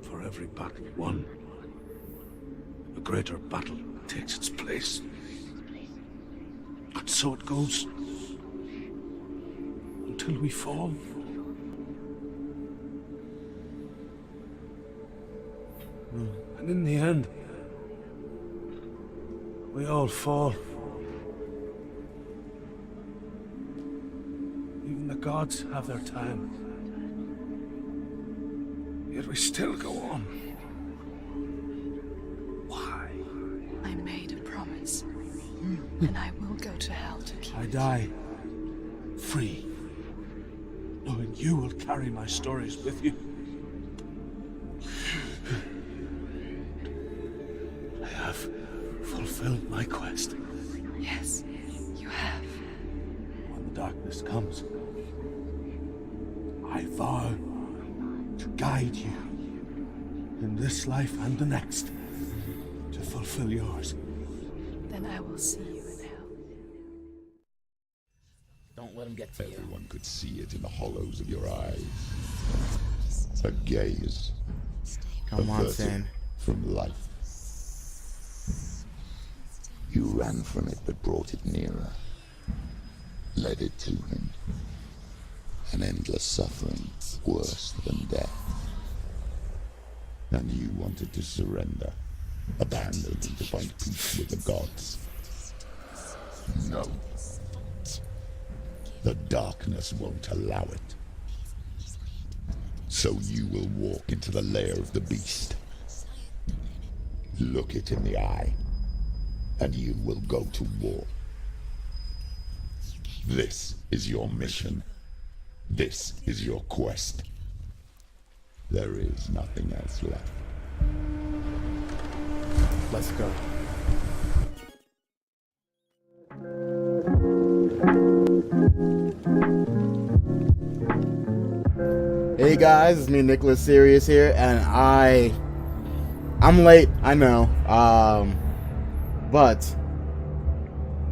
For every battle won, a greater battle takes its place. And so it goes. Until we fall. And in the end, we all fall. Even the gods have their time. Yet we still go on. Why? I made a promise. And I will go to hell to keep I it. die free, knowing you will carry my stories with you. I have fulfilled my quest. Yes, you have. When the darkness comes, I vow to guide you in this life and the next to fulfill yours. Then I will see you in hell. Don't let him get to you. Everyone could see it in the hollows of your eyes. A gaze. Come on, averted Sen. from life. You ran from it but brought it nearer. Led it to him. An endless suffering, worse than death. And you wanted to surrender, abandon and to find peace with the gods. No. The darkness won't allow it. So you will walk into the lair of the beast. Look it in the eye, and you will go to war. This is your mission. This is your quest. There is nothing else left. Let's go. Hey guys, it's me, Nicolas Serious here, and I'm late, I know, but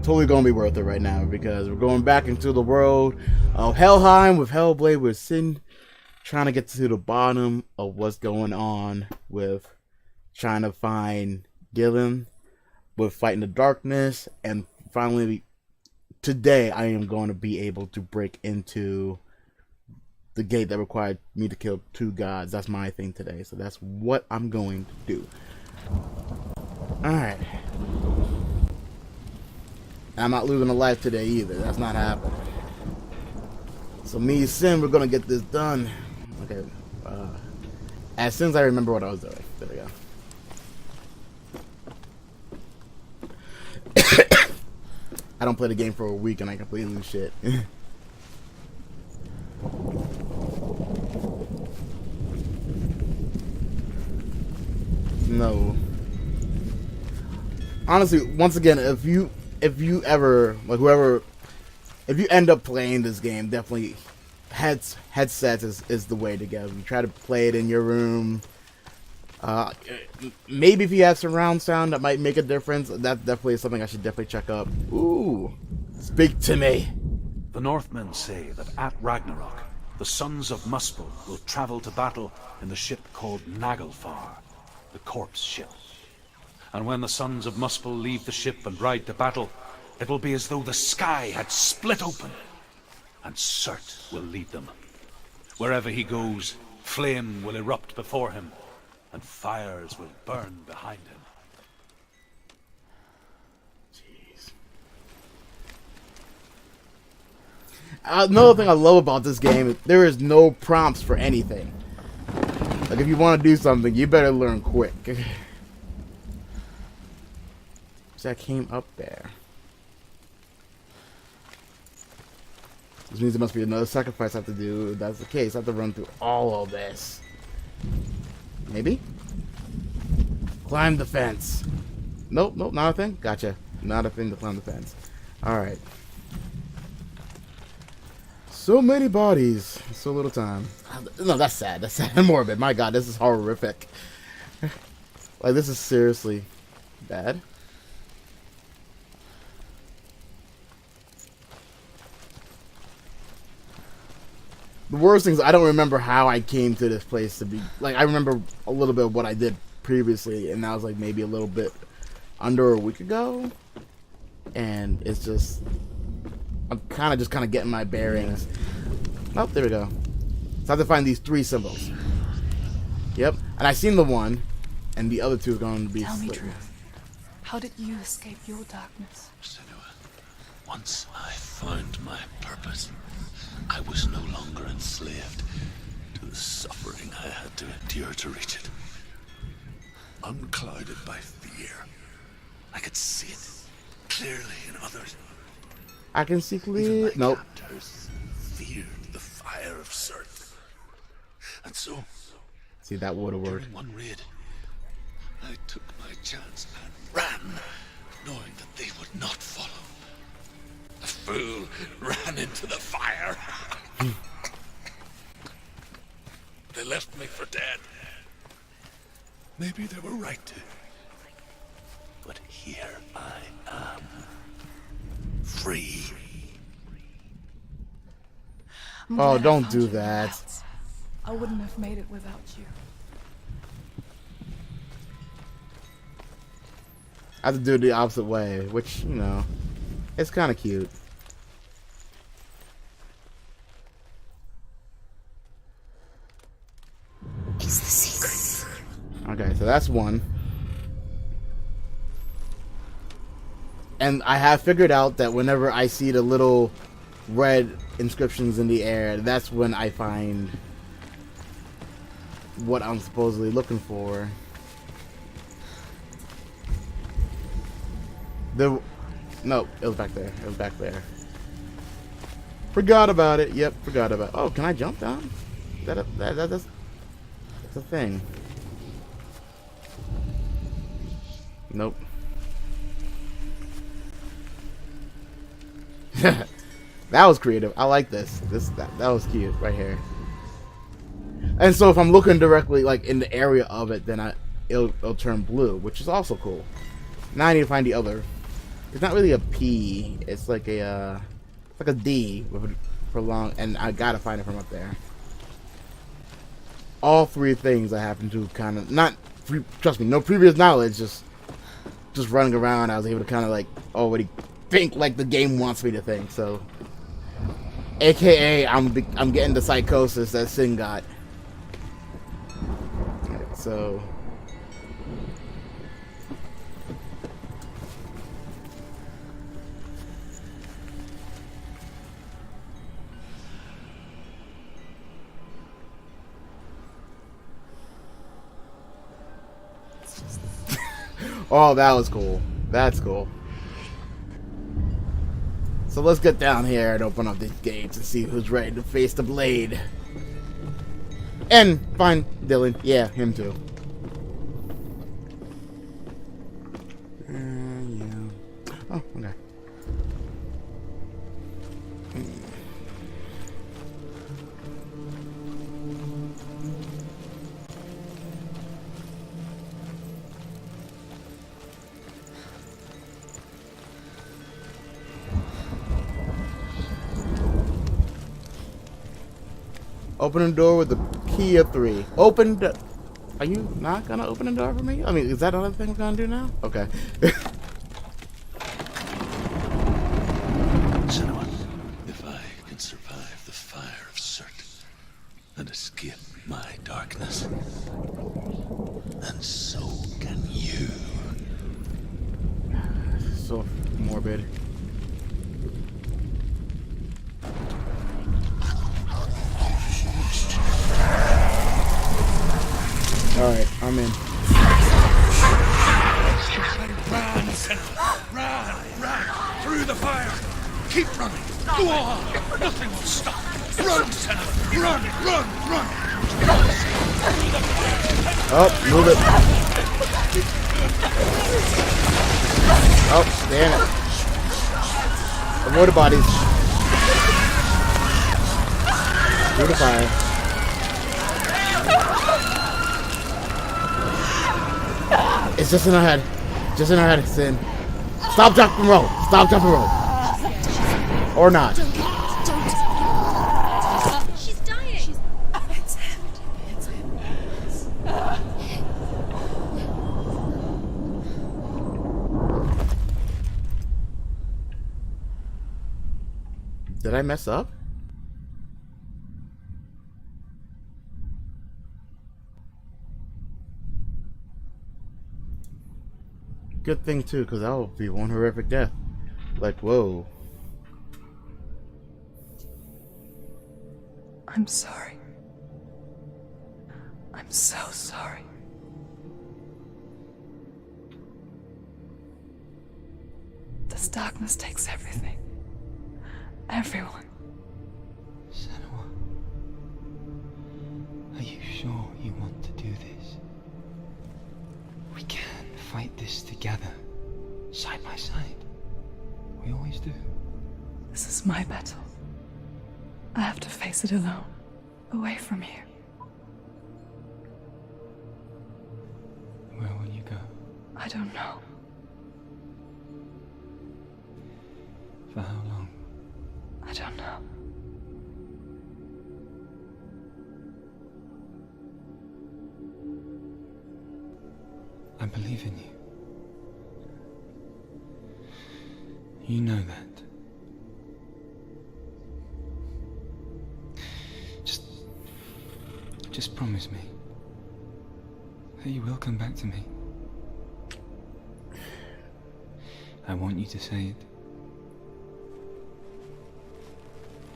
totally gonna be worth it right now because we're going back into the world of Helheim with HELLBLADE, with Sin trying to get to the bottom of what's going on with trying to find Dylan, with fighting the darkness, and finally today I am going to be able to break into the gate that required me to kill 2 gods. That's my thing today, so that's what I'm going to do. Alright. I'm not losing a life today either. That's not happening. So me and Sin, we're gonna get this done. Okay. As soon as I remember what I was doing. There we go. I don't play the game for a week and I completely lose shit. No. Honestly, once again, if you ever, like, if you end up playing this game, definitely headsets is the way to go. You try to play it in your room. Maybe if you have surround sound, that might make a difference. That definitely is something I should definitely check up. Ooh, speak to me. The Northmen say that at Ragnarok, the sons of Muspel will travel to battle in the ship called Naglfar, the corpse ship. And when the sons of Muspel leave the ship and ride to battle, it will be as though the sky had split open, and Surt will lead them. Wherever he goes, flame will erupt before him, and fires will burn behind him. Jeez. Another thing I love about this game is there is no prompts for anything. Like, if you want to do something, you better learn quick. So I came up there. Which means there must be another sacrifice I have to do. If that's the case, I have to run through all of this. Maybe? Climb the fence. Nope, not a thing? Gotcha. Not a thing to climb the fence. Alright. So many bodies. So little time. No, that's sad. That's sad and morbid. My god, this is horrific. Like, this is seriously bad. The worst thing is I don't remember how I came to this place to be. Like, I remember a little bit of what I did previously, and that was like maybe a little bit under a week ago. And it's just, I'm kind of getting my bearings. Oh, there we go. So I have to find these 3 symbols. Yep, and I seen the one, and the other 2 are going to be. Tell me truth. How did you escape your darkness? Senua, once I found my purpose, I was no longer enslaved to the suffering I had to endure to reach it. Unclouded by fear, I could see it clearly in others. I can see Even clear. my Nope. captors feared the fire of Surt. And so, See, that would have worked. during one raid, I took my chance and ran, knowing that they would not follow. The fool ran into the fire. They left me for dead. Maybe they were right to. But here I am. Free. I'm Oh, glad I don't found do you in the that. wilds. I wouldn't have made it without you. I have to do it the opposite way, which, you know, it's kind of cute. Is the secret. Okay, so that's one. And I have figured out that whenever I see the little red inscriptions in the air, that's when I find what I'm supposedly looking for. No, it was back there. It was back there. Forgot about it. Yep, forgot about it. Oh, can I jump down? That's a thing. Nope. That was creative. I like this. That was cute right here. And so if I'm looking directly like in the area of it, then it'll turn blue, which is also cool. Now I need to find the other. It's not really a P. It's like a D with a prolonged, and I gotta find it from up there. All 3 things I happen to kind of trust me, no previous knowledge. Just running around, I was able to kind of like already think like the game wants me to think. So, AKA, I'm getting the psychosis that Sin got. Alright, so. Oh, that was cool. That's cool. So let's get down here and open up these gates and see who's ready to face the blade. And find Dylan. Yeah, him too. Yeah. Oh, okay. Open the door with the key of 3. Open the... Are you not gonna open the door for me? I mean, is that another thing we're gonna do now? Okay. Senua, if I can survive the fire of Surt and escape my darkness, then so can you. So morbid. Alright, I'm in. Run, Senua! Run! Through the fire! Keep running! Go on! Nothing will stop! Run, Senua! Run! Oh, move it. Oh, damn it. Avoid the bodies. Through the fire. It's just in our head. Just in our head, Sin. Stop, drop, and roll. Stop, drop, and roll. Or not. She's dying. Did I mess up? Good thing too, because that would be one horrific death. Like, whoa. I'm sorry. I'm so sorry. This darkness takes everything. Everyone. Senua, are you sure you want to do this? We can fight this together, side by side. We always do. This is my battle. I have to face it alone, away from here. Where will you go? I don't know. For how long? I don't know. I believe in you. You know that. Just promise me that you will come back to me. I want you to say it.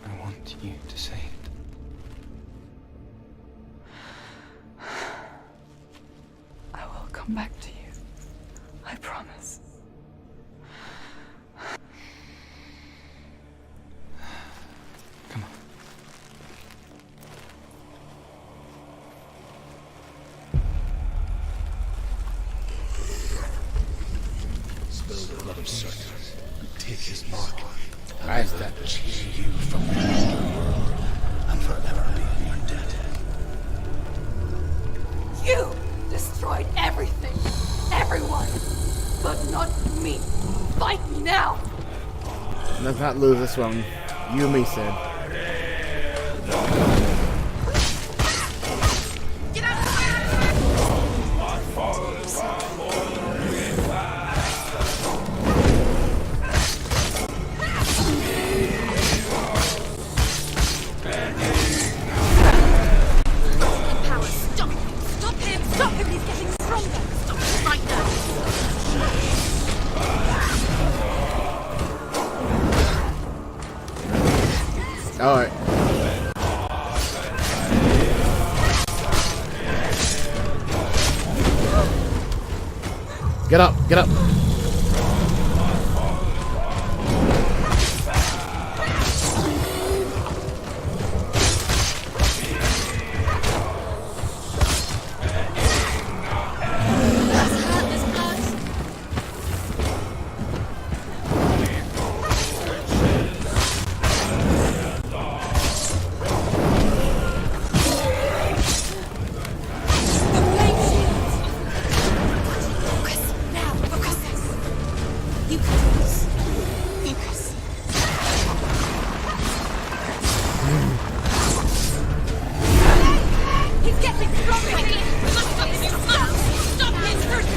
I want you to say it. I will come back to you. I promise. Come on. Spill the blood of Circus and take his mark. I step. Cheer you from the underworld and forever be in your debt. You destroyed everything, everyone, but not me. Fight me now. Let's not lose this one. You and me, Sid. Get out of here! Power, stop him! Stop him! Stop him! He's getting stronger! Stop him right now! Alright. Get up, get up. Focus! Now! Focus! You can do this. Focus. He's getting stronger! We must stop him! You must! Stop him! Stop him!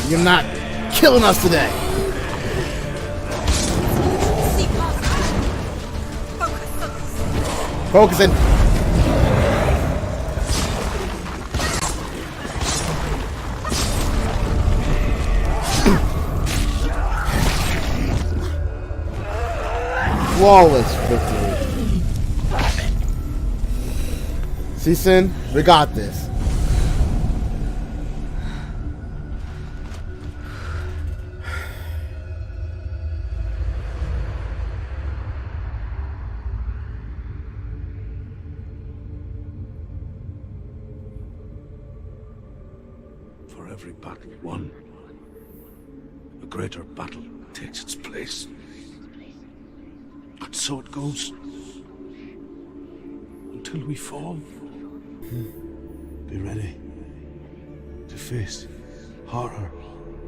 You're not killing us today. See past. Focus! Focus! Focusing. Flawless victory. See, Sin? We got this. For every battle won, a greater battle takes its place. And so it goes. Until we fall. Be ready to face horror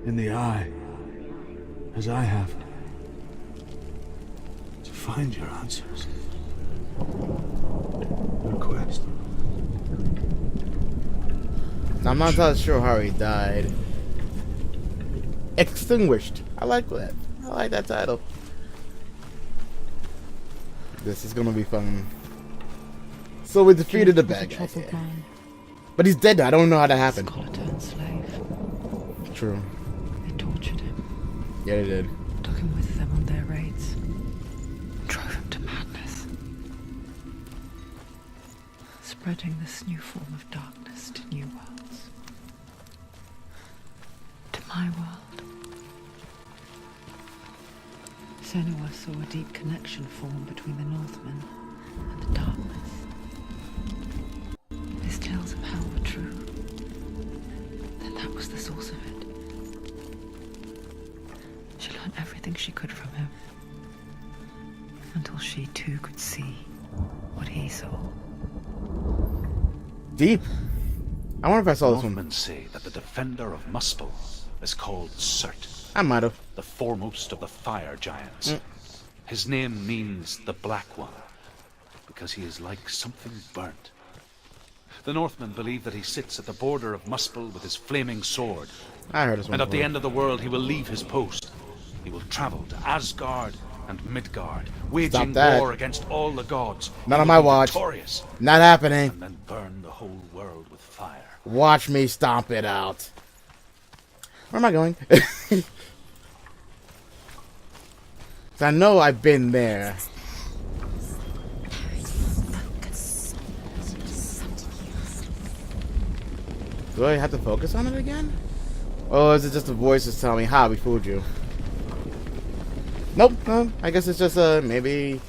in the eye, as I have. To find your answers. Your quest. Now, I'm not entirely sure how he died. Extinguished. I like that. I like that title. This is gonna be fun. So we defeated the bad guy. Yeah. But he's dead now. I don't know how that happened. Scholar turned slave. True. They tortured him. Yeah, they did. Took him with them on their raids. Drove him to madness. Spreading this new form of darkness to new worlds. To my world. Senua saw a deep connection form between the Northmen and the darkness. His tales of hell were true. Then that was the source of it. She learned everything she could from him. Until she too could see what he saw. Deep. I wonder if I saw this one. Northmen say that the defender of Muspel is called Surt, I might have. the foremost of the fire giants. His name means the Black One, because he is like something burnt. The Northmen believe that he sits at the border of Muspel with his flaming sword. I heard this one. And at the before. end of the world, he will leave his post. He will travel to Asgard and Midgard, waging that. war against all the gods. Not He on will my be watch. victorious, Not happening. and then burn the whole world with fire. Watch me stomp it out. Where am I going? 'Cause I know I've been there. Do I have to focus on it again? Or is it just the voices telling me, ha, we fooled you? Nope, no. I guess it's just maybe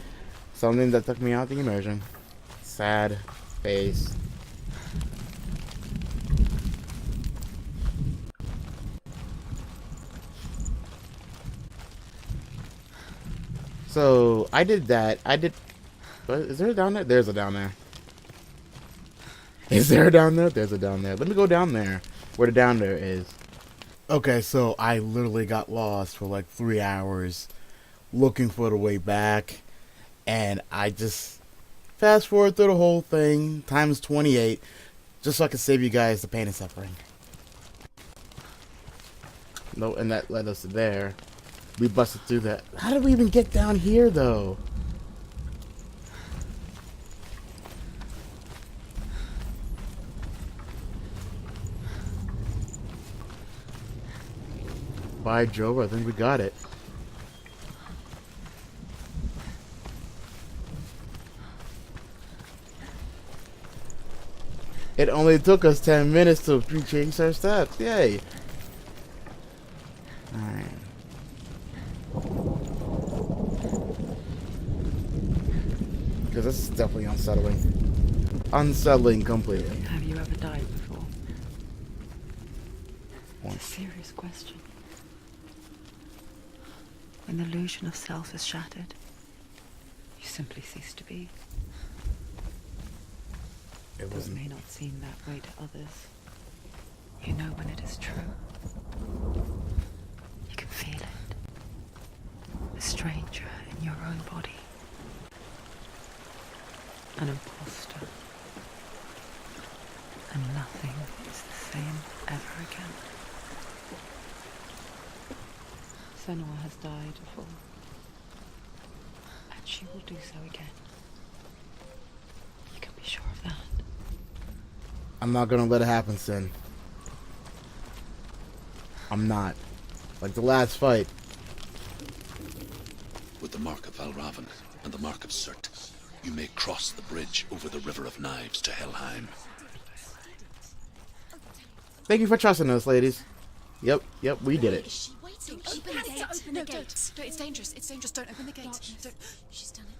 something that took me out the immersion. Sad face. So I did that. I did. What, is there a down there? There's a down there. Is there a down there? There's a down there. Let me go down there. Where the down there is. Okay, so I literally got lost for like 3 hours looking for the way back. And I just fast forward through the whole thing times 28 just so I can save you guys the pain and suffering. No, and that led us to there. We busted through that. How did we even get down here, though? By Jove, I think we got it. It only took us 10 minutes to change our steps. Yay. Alright. Because this is definitely unsettling. Unsettling completely. Have you ever died before? Once. It's a serious question. When the illusion of self is shattered, you simply cease to be. It It wasn't. may not seem that way to others. You know when it is true. You can feel it. A stranger in your own body. An imposter. And nothing is the same ever again. Senua has died before. And she will do so again. You can be sure of that. I'm not gonna let it happen, Sin. I'm not. Like the last fight. With the mark of Valravan and the mark of Surt, you may cross the bridge over the River of Knives to Helheim. Thank you for trusting us, ladies. Yep, we did it. She waiting. Open the gate. Open the gate. No, it's dangerous. It's dangerous. Don't open the gate. Don't. She's done it.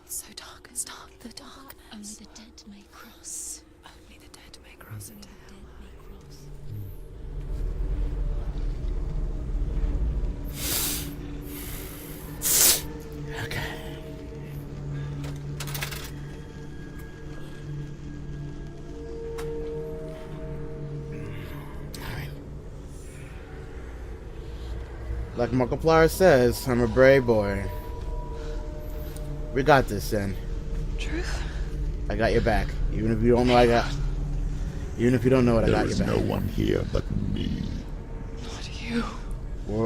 It's so dark. It's dark. The darkness. Only the dead may cross. Only the dead may cross into hell. Okay. Like Markiplier says, I'm a brave boy. We got this, Sin. truth? I got your back. Even if you don't know I got... Even if you don't know it, I got There your is back. no one here but me. What are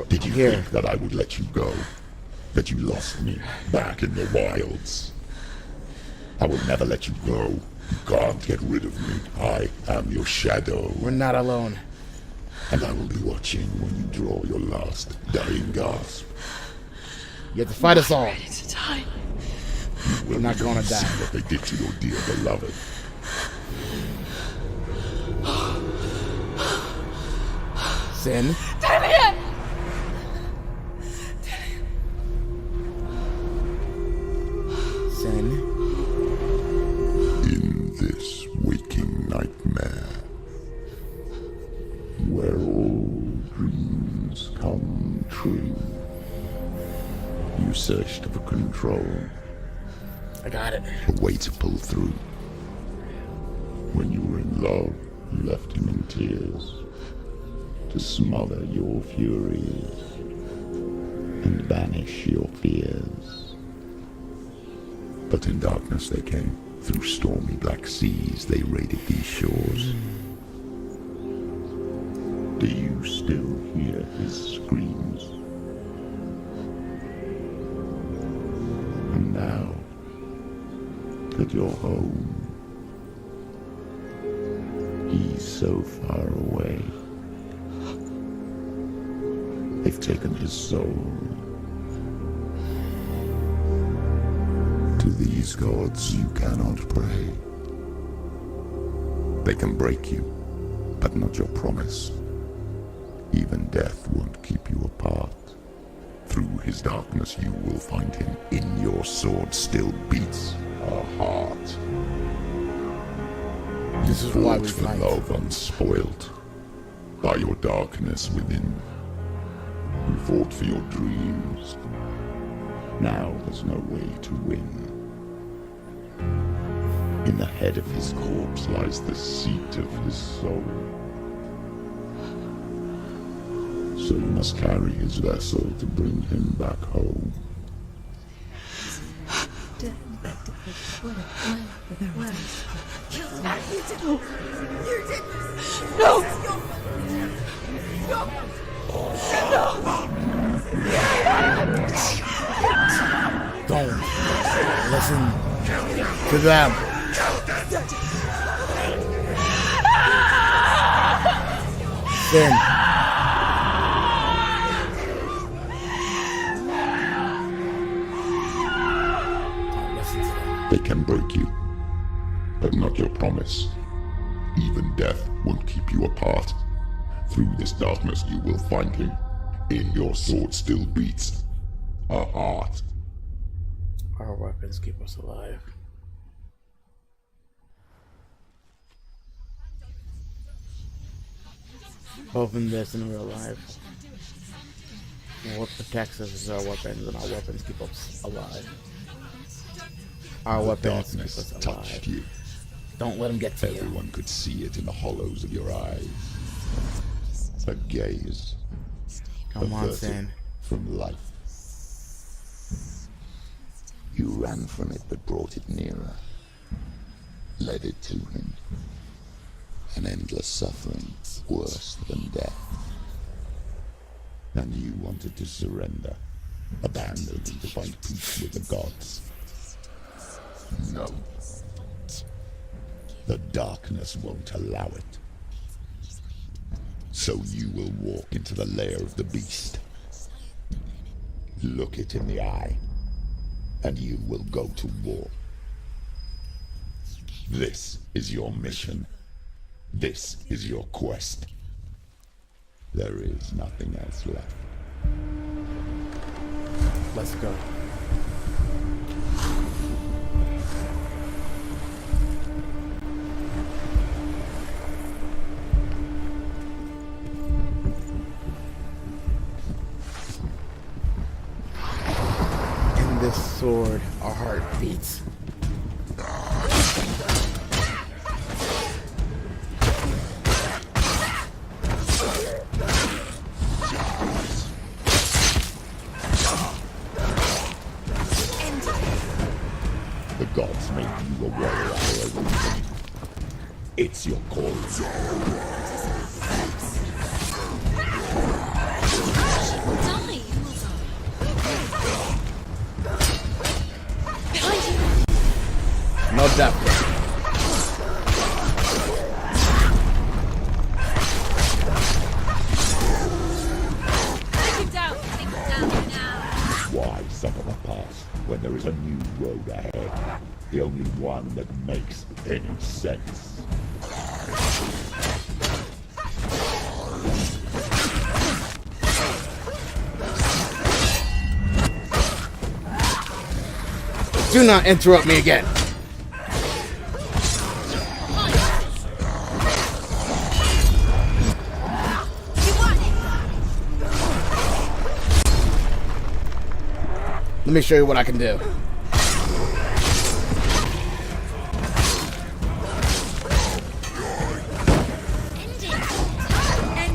you? Did you here. think that I would let you go? That you lost me back in the wilds? I will never let you go. You can't get rid of me. I am your shadow. We're not alone. And I will be watching when you draw your last dying gasp. You have to fight us all. Ready to die. We're not gonna See die. what they did to your dear beloved. Sin. Damien! Sin. In this waking nightmare, where all dreams come true, you searched for control, I got it. a way to pull through. When you were in love, you left him in tears, to smother your furies and banish your fears. But in darkness they came. Through stormy black seas they raided these shores. Do you still hear his screams? And now that you're home, he's so far away. They've taken his soul. To these gods you cannot pray. They can break you, but not your promise. Even death won't keep you apart. Through his darkness you will find him. In your sword still beats a heart. This is why we Fought for fight. love unspoilt by your darkness within. You fought for your dreams. Now there's no way to win. In the head of his corpse lies the seat of his soul. So you must carry his vessel to bring him back home. Don't listen to them. Sin. Don't listen to them. They can break you, but not your promise. Even death won't keep you apart. Through this darkness you will find him. In your sword still beats a heart. Our weapons keep us alive. Both in this and real life. What protects us is our weapons, and our weapons keep us alive. Our weapons keep Darkness us alive. touched you. Don't let them get to you. Everyone could see it in the hollows of your eyes. A gaze Come on, averted Sin. from life. You ran from it but brought it nearer. Led it to him. An endless suffering worse than death. And you wanted to surrender. Abandon and to find peace with the gods. No. The darkness won't allow it. So you will walk into the lair of the beast. Look it in the eye, and you will go to war. This is your mission. This is your quest. There is nothing else left. Let's go. In this sword, our heart beats. The gods may It's your call. No doubt. Why suffer the past when there is a new road ahead? The only one that makes any sense. Do not interrupt me again. Let me show you what I can do. End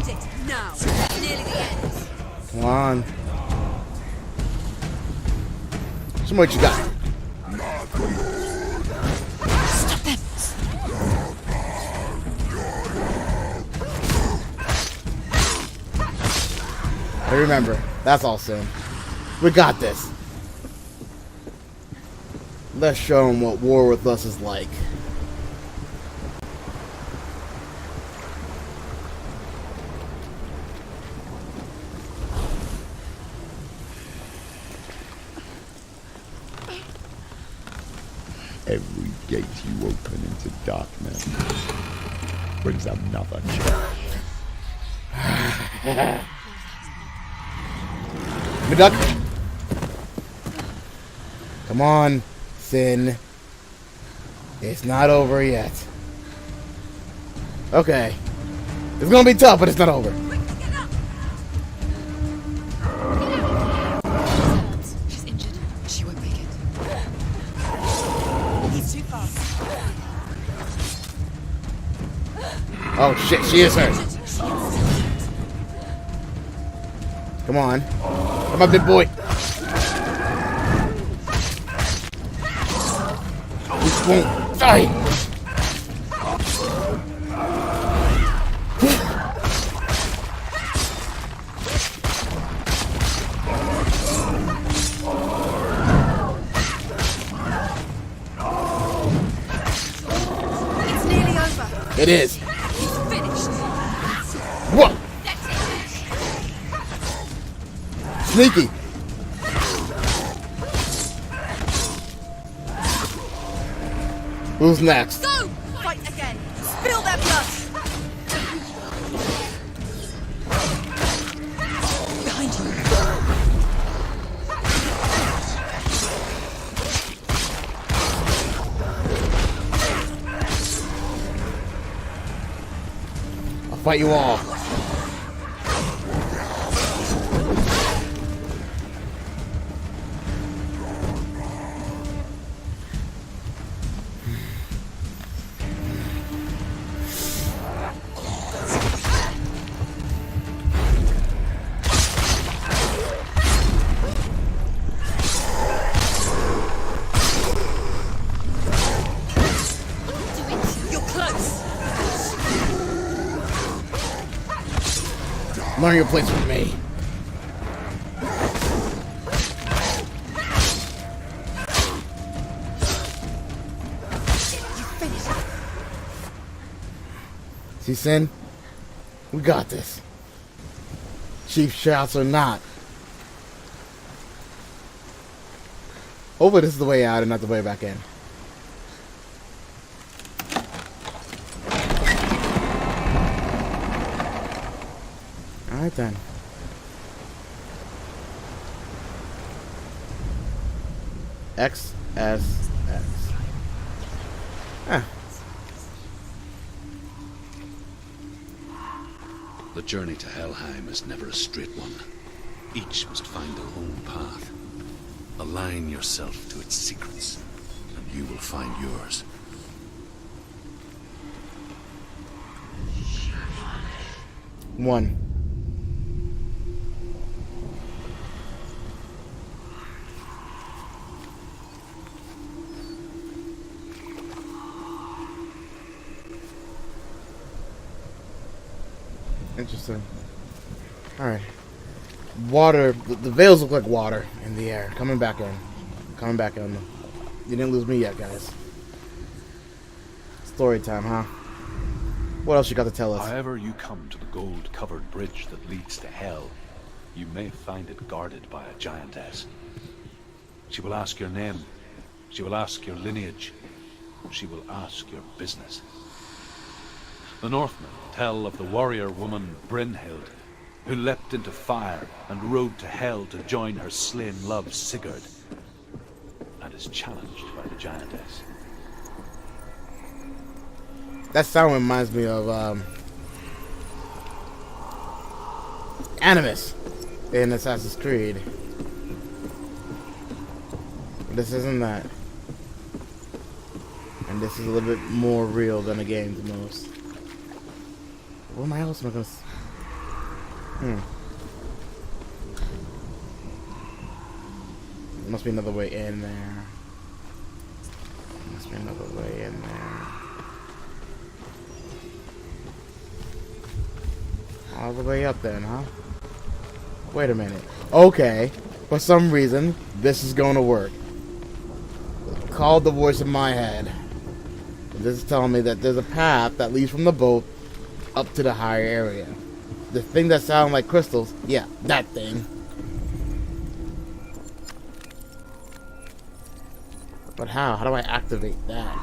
it now. Nearly the end. Come on. Show me what you got. Stop them! Hey, remember, that's all soon. We got this. Let's show them what war with us is like. Every gate you open into darkness brings another challenge. Me duck. Come on, Sin. It's not over yet. Okay. It's gonna be tough, but it's not over. She's injured. She won't make it. He's too fast. Oh shit, she is hurt. Come on. Come on, big boy. This won't die. It's nearly over. It is. He's finished. What? That's it. Sneaky. Who's next? Go! Fight again. Spill their blood. Behind you. I'll fight you all. You're close. Learn your place with me. You finished. See, Sin? We got this. Chief shouts or not. Hopefully this is the way out and not the way back in. Alright then. XSX. Ah. The journey to Helheim is never a straight one. Each must find their own path. Align yourself to its secrets, and you will find yours. One. Interesting. Alright. Water. The veils look like water in the air. Coming back in. Coming back in. You didn't lose me yet, guys. Story time, huh? What else you got to tell us? However you come to the gold-covered bridge that leads to Hell, you may find it guarded by a giantess. She will ask your name. She will ask your lineage. She will ask your business. The Northmen tell of the warrior woman Brynhild, who leapt into fire and rode to Hell to join her slain love Sigurd, and is challenged by the giantess. That sound reminds me of Animus in Assassin's Creed. But this isn't that. And this is a little bit more real than the game's most. What else am I gonna There must be another way in there. Must be another way in there. All the way up then, huh? Wait a minute. Okay. For some reason, this is going to work. Called the voice in my head. This is telling me that there's a path that leads from the boat up to the higher area. The thing that sounds like crystals, yeah, that thing. But how? How do I activate that?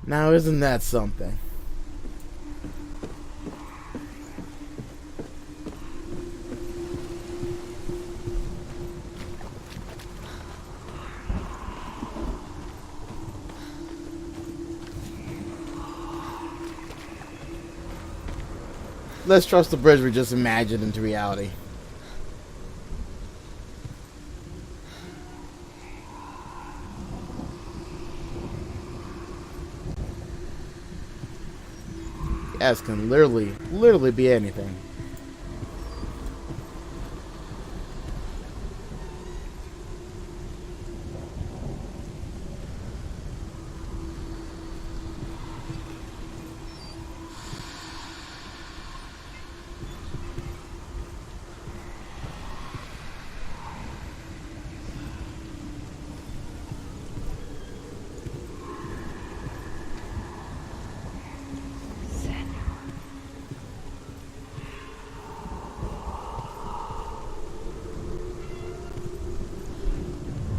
Now, isn't that something? Let's trust the bridge we just imagined into reality. Yes, can literally be anything.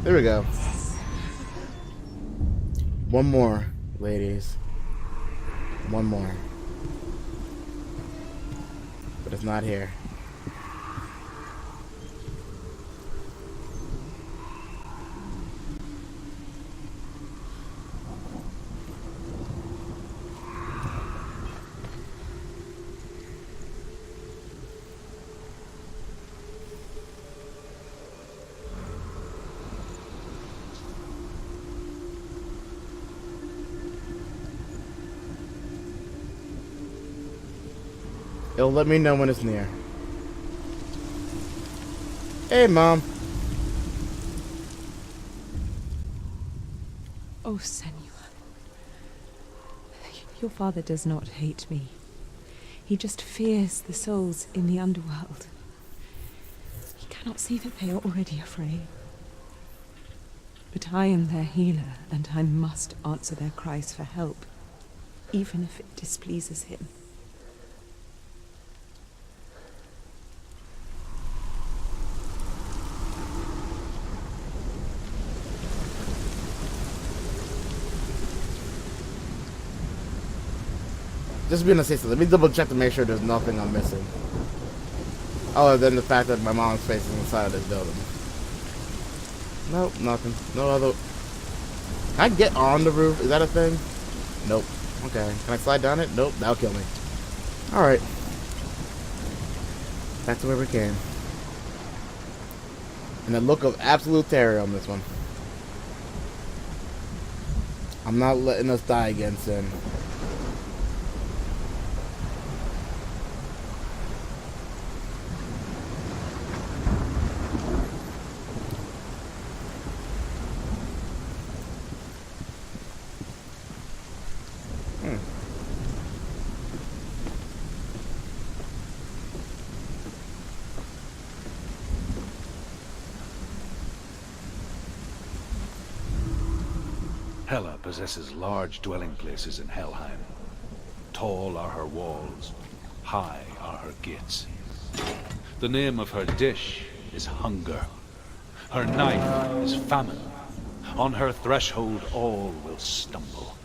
There we go. One more, ladies. One more. But it's not here. It'll let me know when it's near. Hey, Mom. Oh, Senua. Your father does not hate me. He just fears the souls in the underworld. He cannot see that they are already afraid. But I am their healer, and I must answer their cries for help, even if it displeases him. Just being a sister, let me double check to make sure there's nothing I'm missing. Other than the fact that my mom's face is inside of this building. Nope, nothing. No other. Can I get on the roof? Is that a thing? Nope. Okay. Can I slide down it? Nope. That'll kill me. Alright. Back to where we came. And a look of absolute terror on this one. I'm not letting us die again, Sin. Hela possesses large dwelling places in Helheim. Tall are her walls, high are her gates. The name of her dish is hunger. Her knife is famine. On her threshold all will stumble.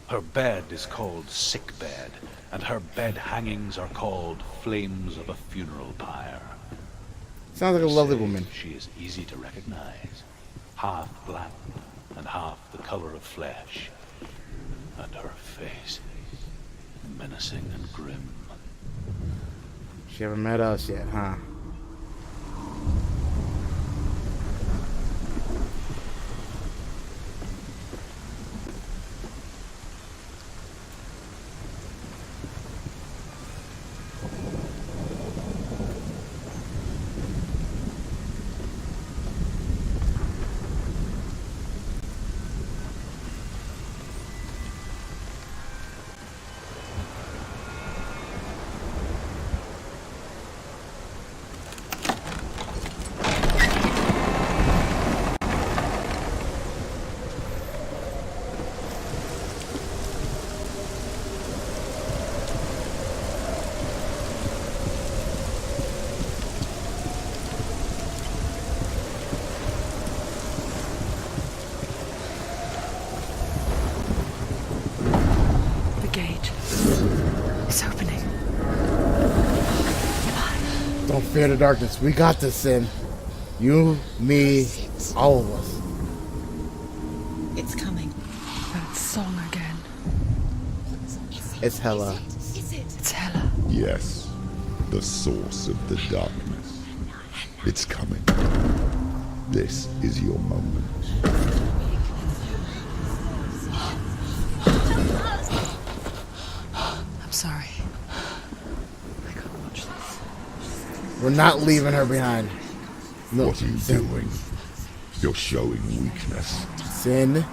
Her bed is called sick bed, and her bed hangings are called flames of a funeral pyre. Sounds like a lovely Say woman. She is easy to recognize, half black and half the color of flesh, and her face menacing and grim. She haven't met us yet, huh? The gate. It's opening. Don't fear the darkness. We got this, Sin. You, me, all of us. It's coming. That song again. It's Hela. It's Hela. Yes, the source of the darkness. It's coming. This is your moment. I'm sorry. I can't watch this. We're not leaving her behind. No, What are you doing? You're showing weakness. Sin.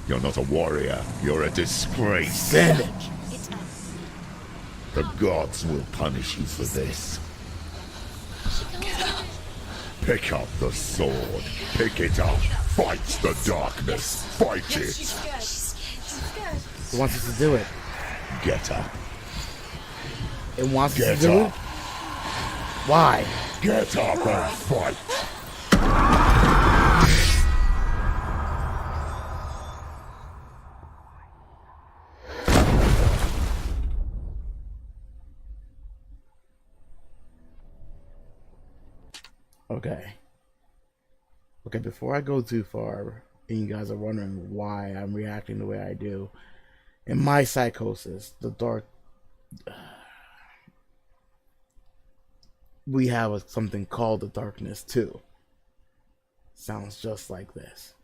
You're not a warrior. You're a disgrace. Sin. The gods will punish you for this. Pick up the sword. Pick it up. Fight the darkness. Fight it. It wants us to do it. Get up. It wants us Get to do up. it. Why? Get up and fight. Okay. Okay, before I go too far, and you guys are wondering why I'm reacting the way I do, in my psychosis, the dark... we have something called the darkness, too. Sounds just like this.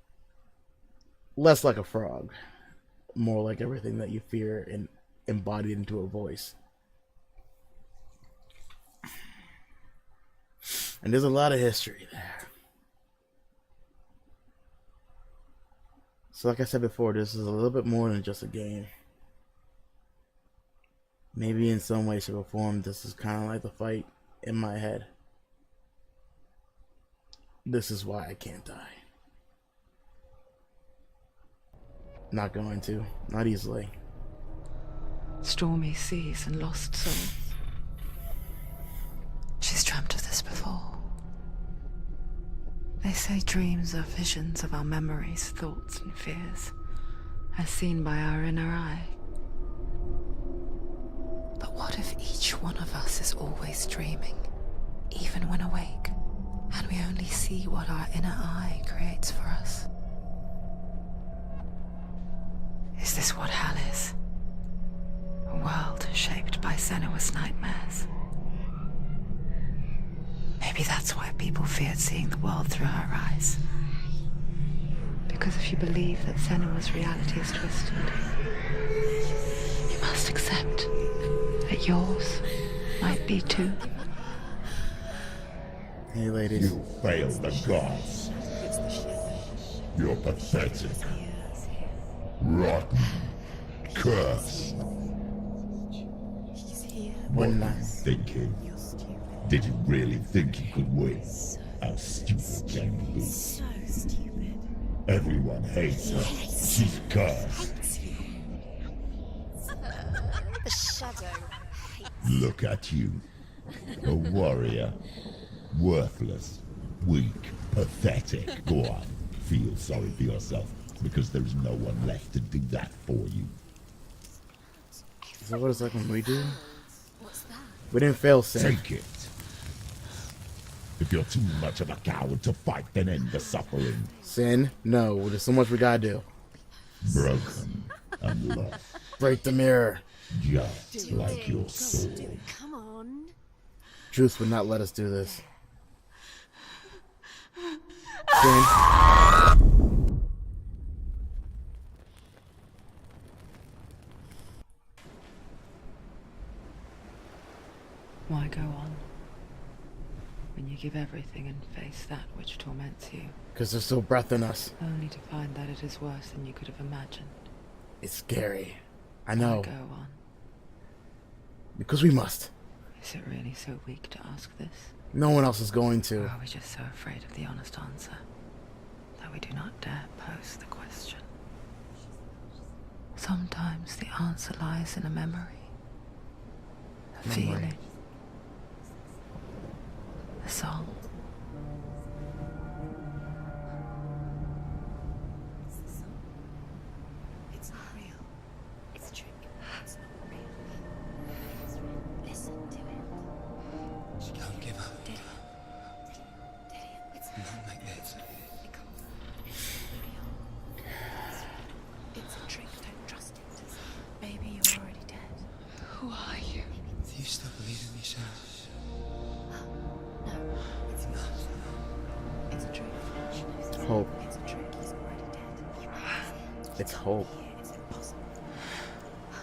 Less like a frog. More like everything that you fear and embodied into a voice. And there's a lot of history there. So like I said before, this is a little bit more than just a game. Maybe in some way, shape, or form, this is kind of like the fight in my head. This is why I can't die. Not going to. Not easily. Stormy seas and lost souls. She's dreamt of this before. They say dreams are visions of our memories, thoughts, and fears, as seen by our inner eye. But what if each one of us is always dreaming, even when awake, and we only see what our inner eye creates for us? Is this what hell is? A world shaped by Senua's nightmares. Maybe that's why people feared seeing the world through her eyes. Because if you believe that Senua's reality is twisted, you must accept that yours might be too. Hey, ladies. You failed the gods. You're pathetic. Rotten. Cursed. What were you thinking? Did you really think you could win? How stupid can you be? Everyone hates her. She's cursed. The shadow hates. Look at you. A warrior. Worthless. Weak. Pathetic. Go on. Feel sorry for yourself, because there's no one left to do that for you. Is that what it's like when we do? What's that? We didn't fail, Sin. Take it. If you're too much of a coward to fight, then end the suffering. Sin, no. There's so much we gotta do. Broken and lost. Break the mirror. Just like your soul. Come on. Juice would not let us do this. Sin. Why go on when you give everything and face that which torments you, Because there's still breath in us. only to find that it is worse than you could have imagined? It's scary. I Why know. go on? Because we must. Is it really so weak to ask this? No one else is going Or to. are we just so afraid of the honest answer that we do not dare pose the question? Sometimes the answer lies in a memory, a feeling, a song. It's not real. It's a trick. It's not real. It's real. Listen to it. Don't give up. Did it? It's Not like this. it comes up. It's real. It's a trick. Don't trust it. Maybe you're already dead. Who are you? Do you still believe in yourself? No, it's not. It's a trick. Hope. It's a trick. He's already dead. It's hope. It's impossible.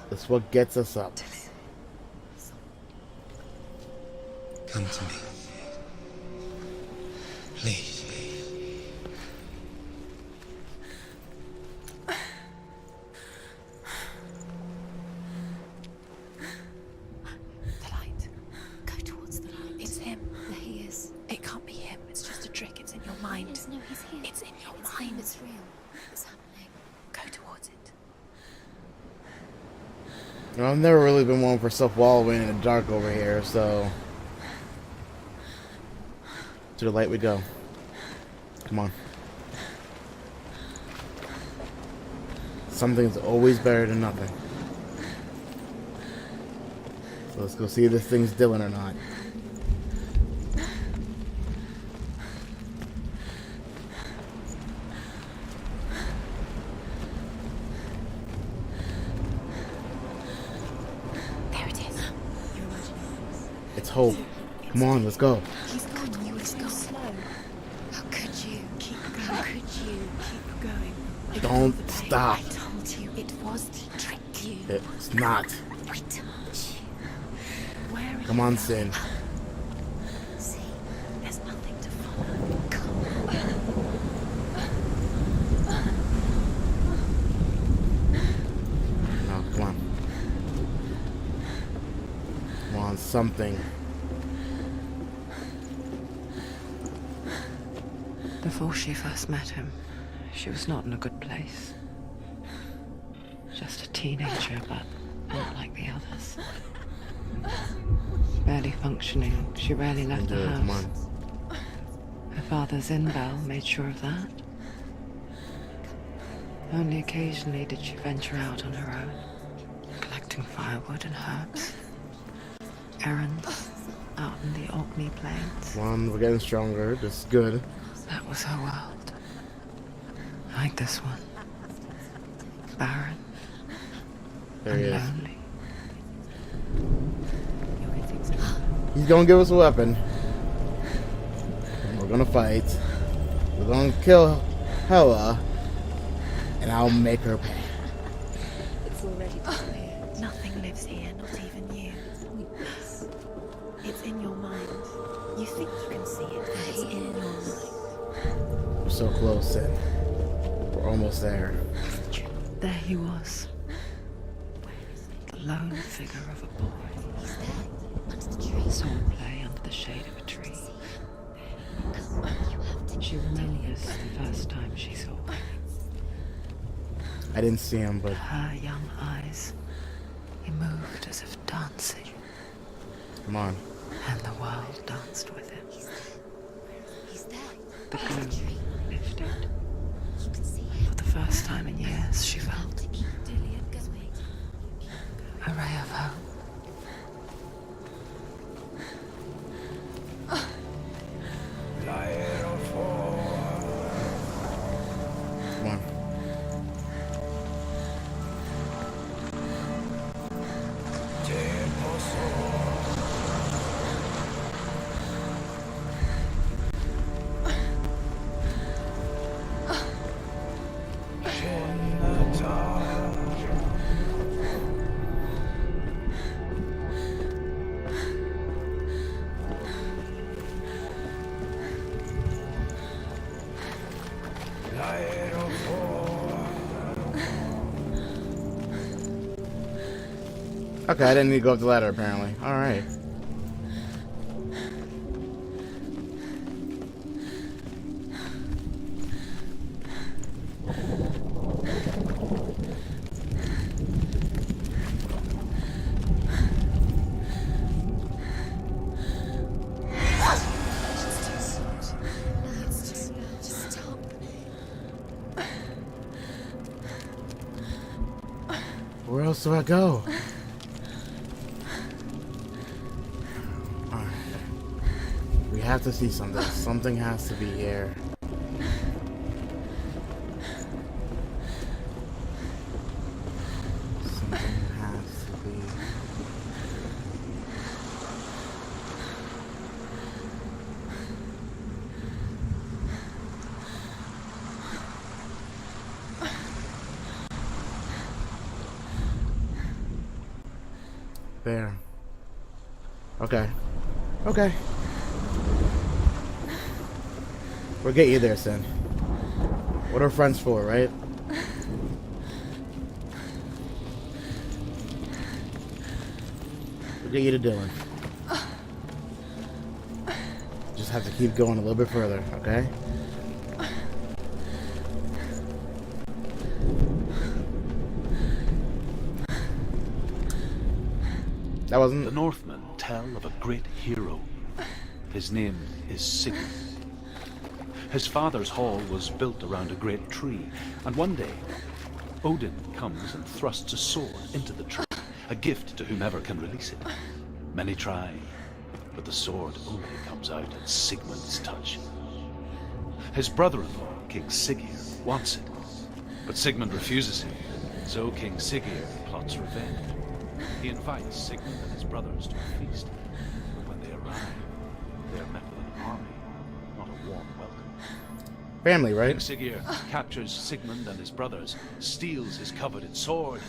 That's what gets us up. Come to me. Please. The light. Go towards the light. It's him. There he is. It can't be him. It's just a trick. It's in your mind. No, he's here. It's in your mind. It's real. It's happening. Go towards it. You know, I've never really been one for self-wallowing in the dark over here, so... To the light we go. Come on. Something's always better than nothing. So let's go see if this thing's Dylan or not. There it is. You're imagining. It's hope. Come on, let's go. He's gone. You was gone. Slow. How could you? Keep going. How could you? Keep going. Don't stop. I told you it was to trick you. It's not. I told you. Where are Come you on, going? Sin. See, there's nothing to follow. Come on. No, come on. Come on, something. Before she first met him, she was not in a good place. Just a teenager, but not like the others. Barely functioning, she rarely left the Come house. on. Her father's in-bell made sure of that. Only occasionally did she venture out on her own, collecting firewood and herbs. Errands out in the Orkney plains. Come on, we're getting stronger. This is good. That was her world. Like this one. Barren There he and is. lonely. He's gonna give us a weapon. And we're gonna fight. We're gonna kill Hela. And I'll make her pay. It's already disappeared. Nothing lives here, not even you. It's weakness. It's in your mind. You think you can see it, but it's in your mind. We're so close, Sin. We're almost there. There he was. The lone figure of a boy. He's there, under the tree. Saw him play under the shade of a tree. You have to She remembers the first time she saw him. I didn't see him, but Her young eyes, he moved as if dancing, come on. and the world danced with him. He's there. The gloom lifted. You can see him. For the first time in years, she felt To keep Julian going. a ray of hope. Come on. Okay, I didn't need to go up the ladder apparently. Alright. Just stop. Where else do I go? Alright. We have to see something. Something has to be here. Something has to be. There. Okay. Okay. We'll get you there, Sin. What are friends for, right? We'll get you to Dylan. Just have to keep going a little bit further, okay? That wasn't... The Northmen tell of a great hero. His name is Sigmund. His father's hall was built around a great tree, and one day, Odin comes and thrusts a sword into the tree, a gift to whomever can release it. Many try, but the sword only comes out at Sigmund's touch. His brother-in-law, King Siggeir, wants it, but Sigmund refuses him, so King Siggeir plots revenge. He invites Sigmund and his brothers to a feast, but when they arrive, they are met with an army, not a warm welcome. Family, King right? Siggeir captures Sigmund and his brothers, steals his coveted sword,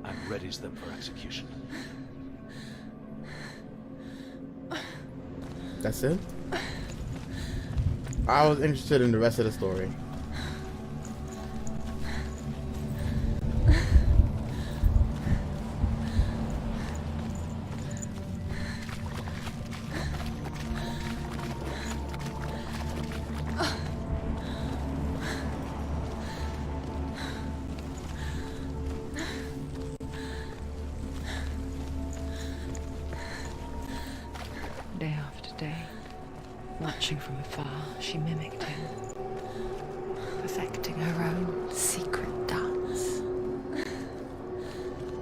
and readies them for execution. That's it? I was interested in the rest of the story. Day after day, watching from afar, she mimicked him, perfecting her own secret dance,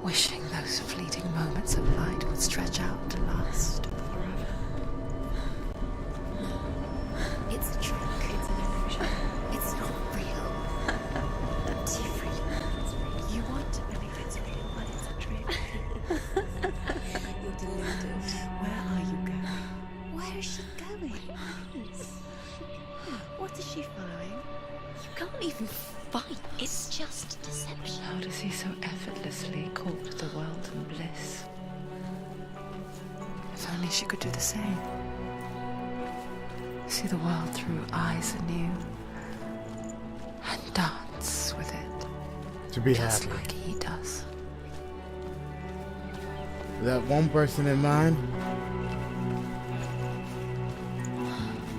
wishing those fleeting moments of light would stretch out to last forever. It's a trick. It's an illusion. It's not real. Different. You want to believe it's real, but it's a trick. You're deluded. Where are you going? Where is she going? What is she following? You can't even fight. It's just deception. How does he so effortlessly court the world and bliss? If only she could do the same. See the world through eyes anew and dance with it, To be just happy. like he does. That one person in mind.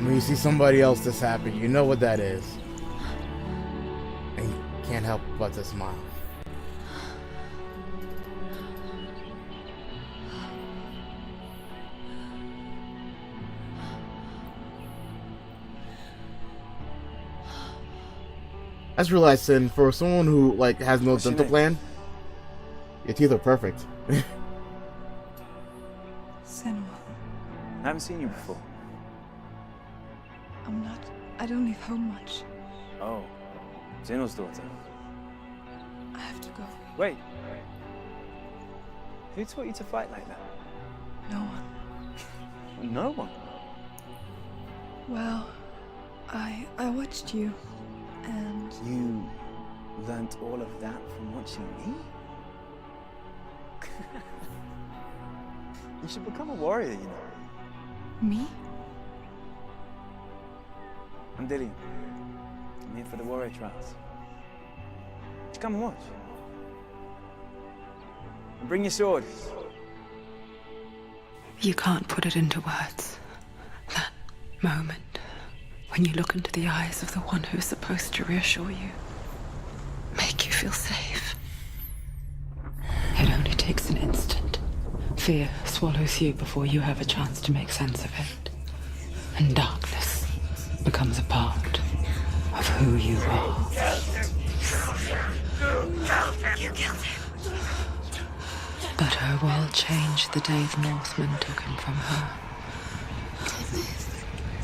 When you see somebody else that's happy, you know what that is. And Can't help but to smile. I just realized, Sin, for someone who like has no dental plan, your teeth are perfect. Senua. I haven't seen you before. I don't leave home much. Oh, Zeno's daughter. I have to go. Wait. Who taught you to fight like that? No one. No one? Well, I watched you, and... You learnt all of that from watching me? You should become a warrior, you know. Me? I'm Dillian. I'm here for the warrior trials. Come and watch. And bring your sword. You can't put it into words. That moment when you look into the eyes of the one who is supposed to reassure you, make you feel safe. It only takes an instant. Fear swallows you before you have a chance to make sense of it. And darkness becomes a part of who you are. You killed him. But her world changed the day the Northmen took him from her.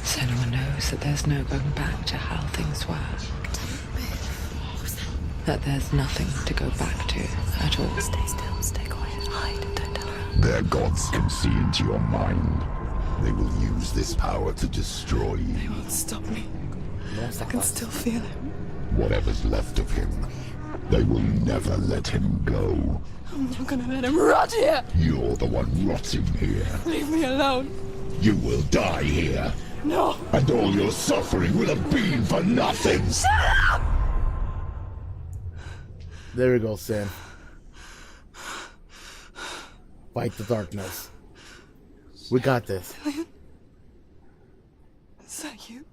Senua knows that there's no going back to how things were. That there's nothing to go back to at all. Stay still, stay quiet, hide, don't tell her. Their gods can see into your mind. They will use this power to destroy you. They won't stop me. I can still feel him. Whatever's left of him, they will never let him go. I'm not gonna let him rot here! You're the one rotting here. Leave me alone! You will die here. No! And all your suffering will have been for nothing. Shut up! There we go, Sin. Fight the darkness. We got this. Is that you?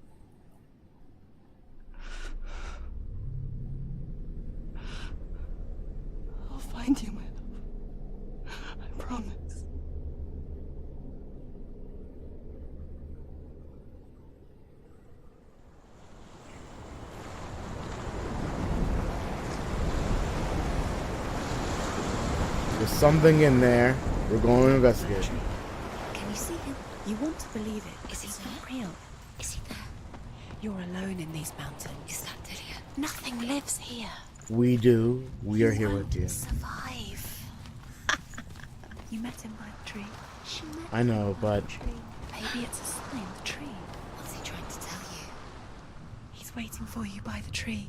I'll find you, my love. I promise. There's something in there. We're going to investigate. Can you see him? You want to believe it. Is he It's there? not real. Is he there? You're alone in these mountains. Is that Dillian? Nothing lives here. We do. We are here with you. Survive. You met him by the tree. She met I know, but Maybe it's a sign, the tree. What's he trying to tell you? He's waiting for you by the tree.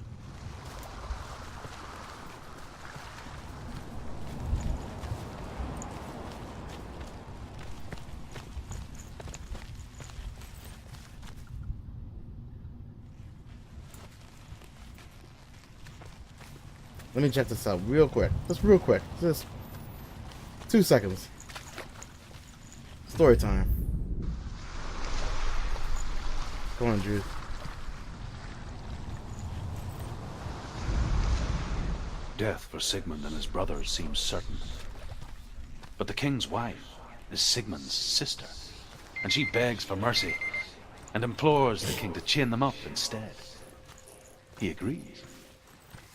let me check this out real quick. Just real quick. Just 2 seconds. Story time. Go on, Drew. Death for Sigmund and his brothers seems certain. But the king's wife is Sigmund's sister, and she begs for mercy and implores the king to chain them up instead. He agrees.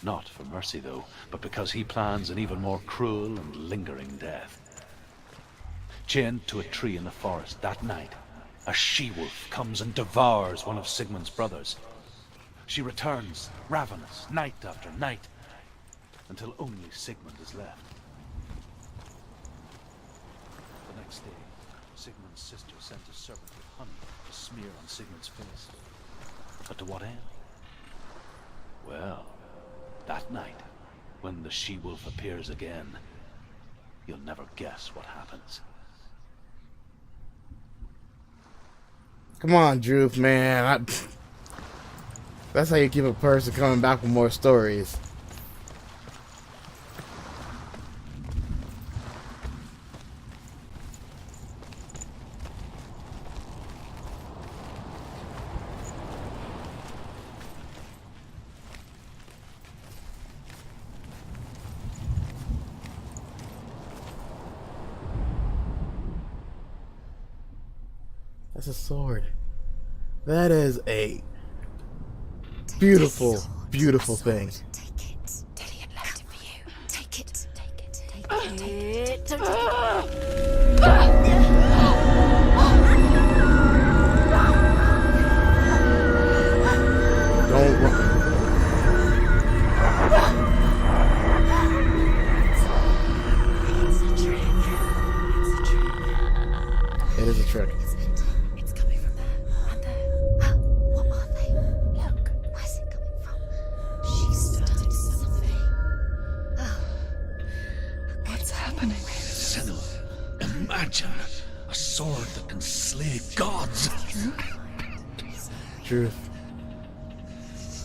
Not for mercy, though, but because he plans an even more cruel and lingering death. Chained to a tree in the forest that night, a she-wolf comes and devours one of Sigmund's brothers. She returns, ravenous, night after night, until only Sigmund is left. The next day, Sigmund's sister sent a serpent with honey to smear on Sigmund's face. But to what end? Well, that night, when the she-wolf appears again, you'll never guess what happens. Come on, Drew, man. That's how you keep a person coming back with more stories. That's a sword. That is a beautiful, beautiful thing. Take it. Dillion left it for you. Take it. Take it. Take it. Don't Don't run. It is a trick. It's coming from there and there. What are they? Look, where's it coming from? She started something. What's happening? Senua, imagine a sword that can slay gods. Truth.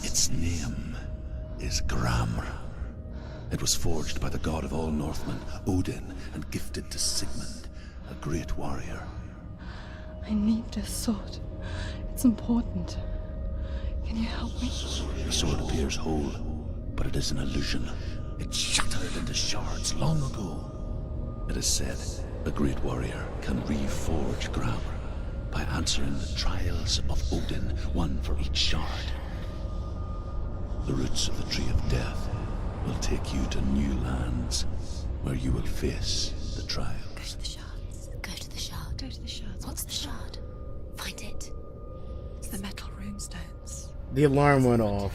Its name is Gramr. It was forged by the god of all Northmen, Odin, and gifted to Sigmund, a great warrior. I need this sword. It's important. Can you help me? The sword appears whole, but it is an illusion. It shattered into shards long ago. It is said a great warrior can reforge Gramr by answering the trials of Odin, one for each shard. The roots of the Tree of Death will take you to new lands where you will face the trials. Go to the shards. Go to the shard. Go to the shards. What's the shard? Find it. It's the metal runestones. The alarm went off.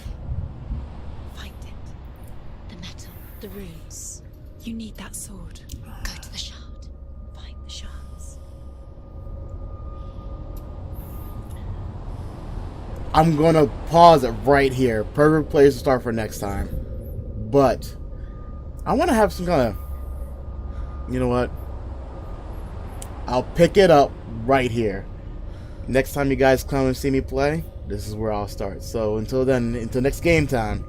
Find it. The metal. The runes. You need that sword. Go to the shard. Find the shards. I'm gonna pause it right here. Perfect place to start for next time. But I want to have some kind of, you know what? I'll pick it up right here. Next time you guys come and see me play, this is where I'll start. So until then, until next game time,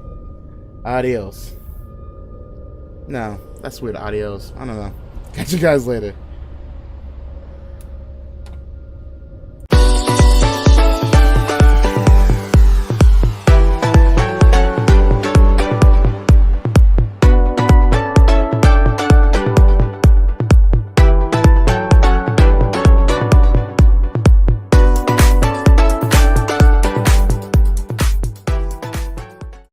adios. No, that's weird. Adios. I don't know. Catch you guys later.